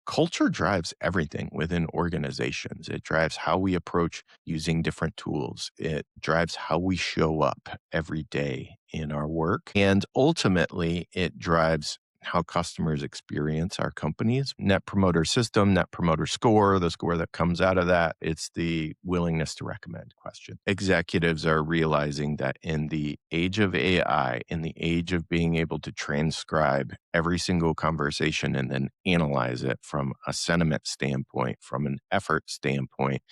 Culture drives everything within organizations. It drives how we approach using different tools. It drives how we show up every day in our work. And ultimately, it drives how customers experience our companies. Net promoter system, net promoter score, the score that comes out of that, it's the willingness to recommend question. Executives are realizing that in the age of AI, in the age of being able to transcribe every single conversation and then analyze it from a sentiment standpoint, from an effort standpoint,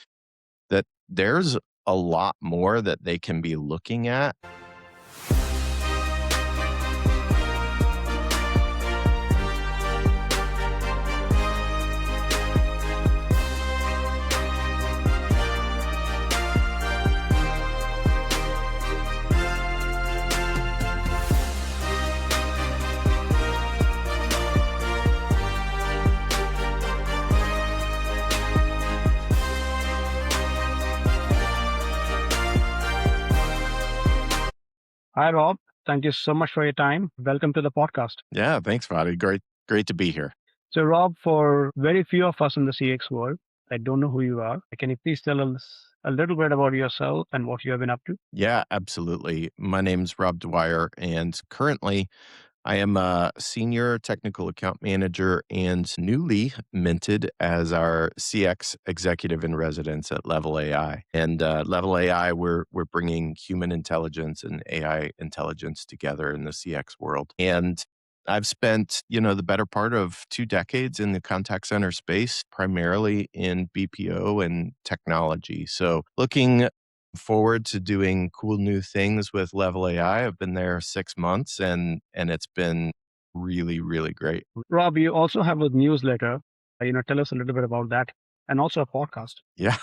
that there's a lot more that they can be looking at. Hi, Rob. Thank you so much for your time. Welcome to the podcast. Yeah, thanks, Vadi. Great to be here. So, Rob, for very few of us in the CX world, I don't know who you are. Can you please tell us a little bit about yourself and what you have been up to? Yeah, absolutely. My name's Rob Dwyer, and currently I am a senior technical account manager and newly minted as our CX executive in residence at Level AI. And Level AI, we're bringing human intelligence and AI intelligence together in the CX world. And I've spent, the better part of 2 decades in the contact center space, primarily in BPO and technology. So looking forward to doing cool new things with Level AI. I've been there 6 months and it's been really, really great. Rob, you also have a newsletter. Tell us a little bit about that and also a podcast. Yeah.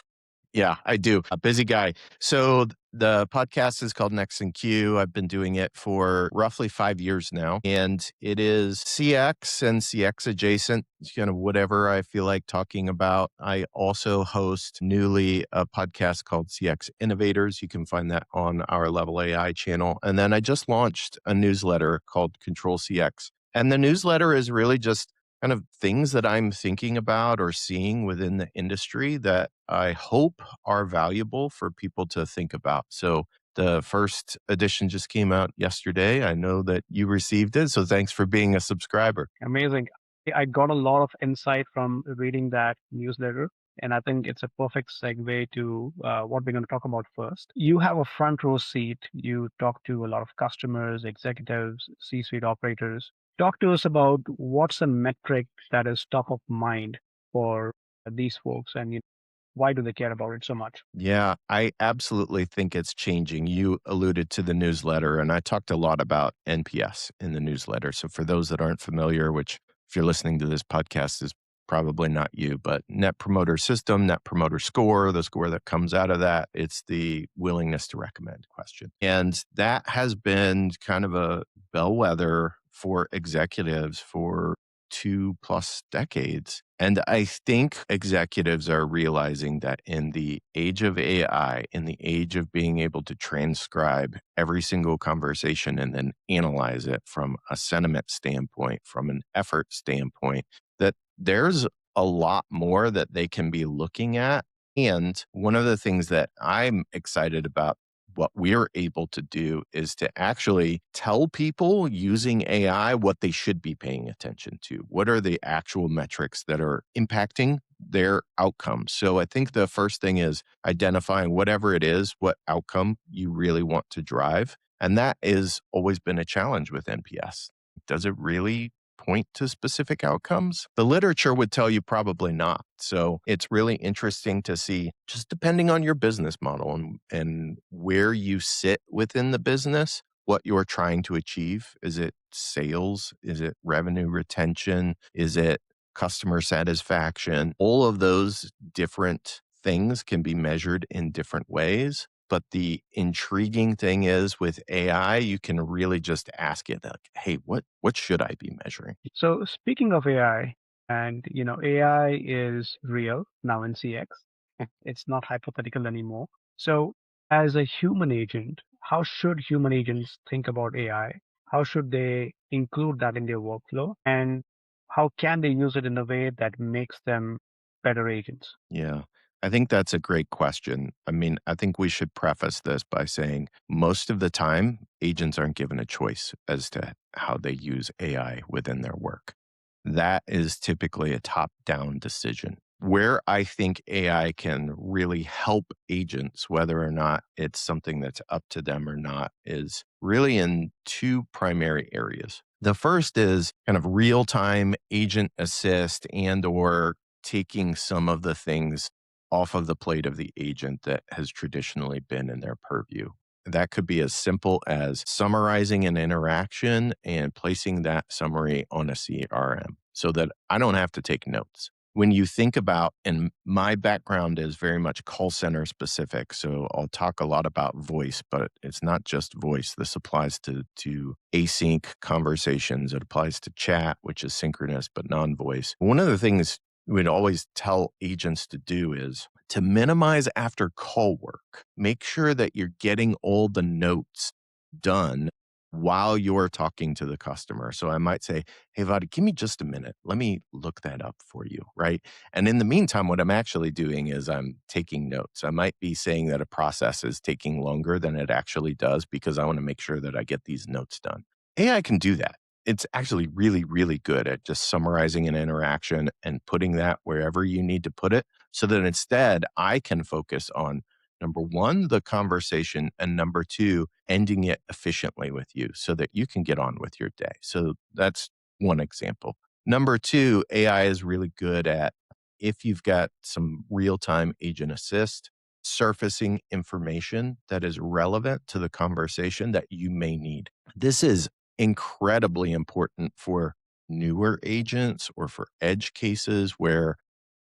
Yeah, I do. A busy guy. So the podcast is called Next in Queue. I've been doing it for roughly 5 years now, and it is CX and CX adjacent, kind of whatever I feel like talking about. I also host newly a podcast called CX Innovators. You can find that on our Level AI channel. And then I just launched a newsletter called Control CX. And the newsletter is really just kind of things that I'm thinking about or seeing within the industry that I hope are valuable for people to think about. So the first edition just came out yesterday. I know that you received it. So thanks for being a subscriber. Amazing. I got a lot of insight from reading that newsletter. And I think it's a perfect segue to what we're going to talk about first. You have a front row seat. You talk to a lot of customers, executives, C suite operators. Talk to us about what's a metric that is top of mind for these folks and why do they care about it so much? Yeah, I absolutely think it's changing. You alluded to the newsletter, and I talked a lot about NPS in the newsletter. So, for those that aren't familiar, which if you're listening to this podcast is probably not you, but net promoter system, net promoter score, the score that comes out of that, it's the willingness to recommend question. And that has been kind of a bellwether for executives for 2+ decades. And I think executives are realizing that in the age of AI, in the age of being able to transcribe every single conversation and then analyze it from a sentiment standpoint, from an effort standpoint, that there's a lot more that they can be looking at. And one of the things that I'm excited about what we're able to do is to actually tell people using AI what they should be paying attention to. What are the actual metrics that are impacting their outcomes? So I think the first thing is identifying whatever it is, what outcome you really want to drive. And that has always been a challenge with NPS. Does it really point to specific outcomes? The literature would tell you probably not. So it's really interesting to see, just depending on your business model and where you sit within the business, what you're trying to achieve. Is it sales? Is it revenue retention? Is it customer satisfaction? All of those different things can be measured in different ways. But the intriguing thing is with AI, you can really just ask it like, hey, what should I be measuring? So speaking of AI, and AI is real now in CX. It's not hypothetical anymore. So as a human agent, how should human agents think about AI? How should they include that in their workflow? And how can they use it in a way that makes them better agents? Yeah. I think that's a great question. I mean, I think we should preface this by saying most of the time, agents aren't given a choice as to how they use AI within their work. That is typically a top down decision. Where I think AI can really help agents, whether or not it's something that's up to them or not, is really in two primary areas. The first is kind of real time agent assist and or taking some of the things off of the plate of the agent that has traditionally been in their purview. That could be as simple as summarizing an interaction and placing that summary on a CRM so that I don't have to take notes. When you think about, and my background is very much call center specific, so I'll talk a lot about voice, but it's not just voice. This applies to async conversations. It applies to chat, which is synchronous but non-voice. One of the things we'd always tell agents to do is to minimize after call work. Make sure that you're getting all the notes done while you're talking to the customer. So I might say, hey, Vadi, give me just a minute. Let me look that up for you. Right. And in the meantime, what I'm actually doing is I'm taking notes. I might be saying that a process is taking longer than it actually does because I want to make sure that I get these notes done. AI can do that. It's actually really, really good at just summarizing an interaction and putting that wherever you need to put it so that instead I can focus on number one, the conversation, and number two, ending it efficiently with you so that you can get on with your day. So that's one example. Number two, AI is really good at if you've got some real time agent assist, surfacing information that is relevant to the conversation that you may need. This is incredibly important for newer agents or for edge cases where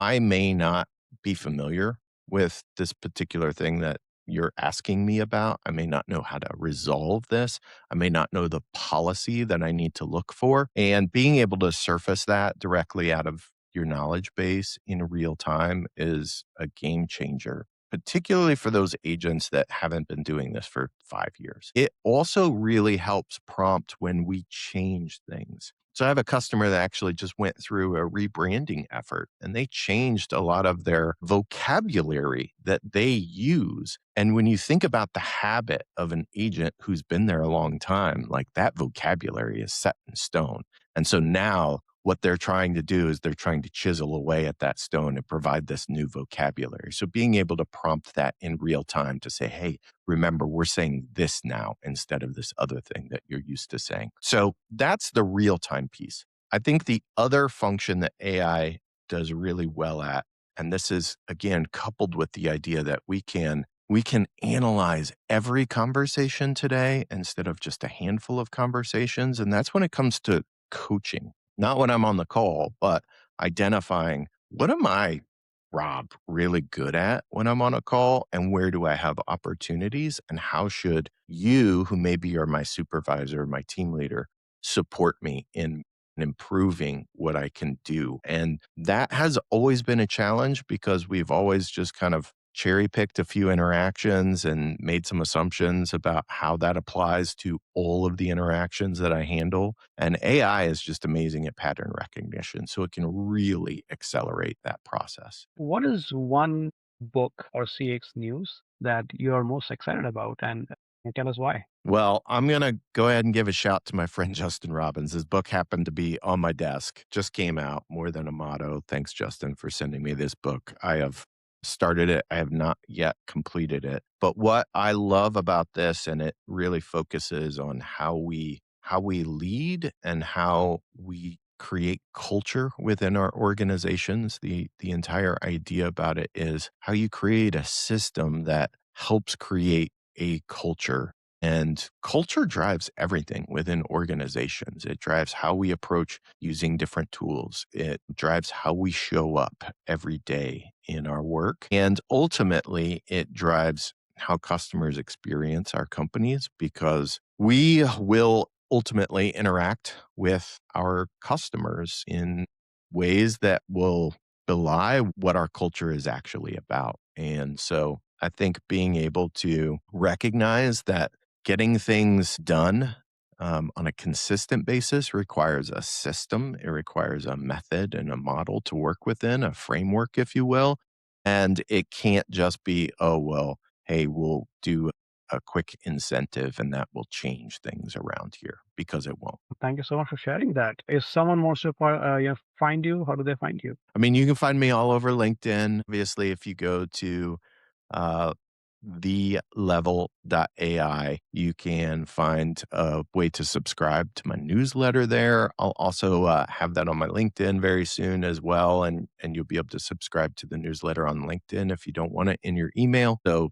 I may not be familiar with this particular thing that you're asking me about. I may not know how to resolve this. I may not know the policy that I need to look for. And being able to surface that directly out of your knowledge base in real time is a game changer, particularly for those agents that haven't been doing this for 5 years. It also really helps prompt when we change things. So I have a customer that actually just went through a rebranding effort and they changed a lot of their vocabulary that they use. And when you think about the habit of an agent who's been there a long time, like that vocabulary is set in stone. And so now what they're trying to do is they're trying to chisel away at that stone and provide this new vocabulary. So being able to prompt that in real time to say, hey, remember, we're saying this now instead of this other thing that you're used to saying. So that's the real time piece. I think the other function that AI does really well at, and this is again coupled with the idea that we can analyze every conversation today instead of just a handful of conversations. And that's when it comes to coaching, not when I'm on the call, but identifying what am I, Rob, really good at when I'm on a call and where do I have opportunities and how should you, who maybe are my supervisor, my team leader, support me in improving what I can do. And that has always been a challenge because we've always just kind of cherry picked a few interactions and made some assumptions about how that applies to all of the interactions that I handle. And AI is just amazing at pattern recognition. So it can really accelerate that process. What is one book or CX news that you're most excited about, and tell us why? Well, I'm going to go ahead and give a shout to my friend Justin Robbins. His book happened to be on my desk, just came out, More Than a Motto. Thanks, Justin, for sending me this book. I have started it, I have not yet completed it. But what I love about this, and it really focuses on how we lead and how we create culture within our organizations. The entire idea about it is how you create a system that helps create a culture, and culture drives everything within organizations. It drives how we approach using different tools. It drives how we show up every day in our work. And ultimately, it drives how customers experience our companies because we will ultimately interact with our customers in ways that will belie what our culture is actually about. And so I think being able to recognize that getting things done on a consistent basis requires a system. It requires a method and a model to work within, a framework, if you will. And it can't just be, oh, well, hey, we'll do a quick incentive and that will change things around here because it won't. Thank you so much for sharing that. If someone wants to find you, how do they find you? I mean, you can find me all over LinkedIn. Obviously, if you go to uh, thelevel.ai, you can find a way to subscribe to my newsletter there. I'll also have that on my LinkedIn very soon as well. And you'll be able to subscribe to the newsletter on LinkedIn if you don't want it in your email. So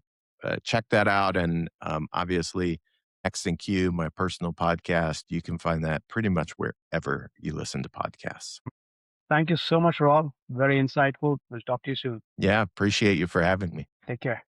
check that out. And obviously, X and Q, my personal podcast, you can find that pretty much wherever you listen to podcasts. Thank you so much, Rob. Very insightful. We'll talk to you soon. Yeah, appreciate you for having me. Take care.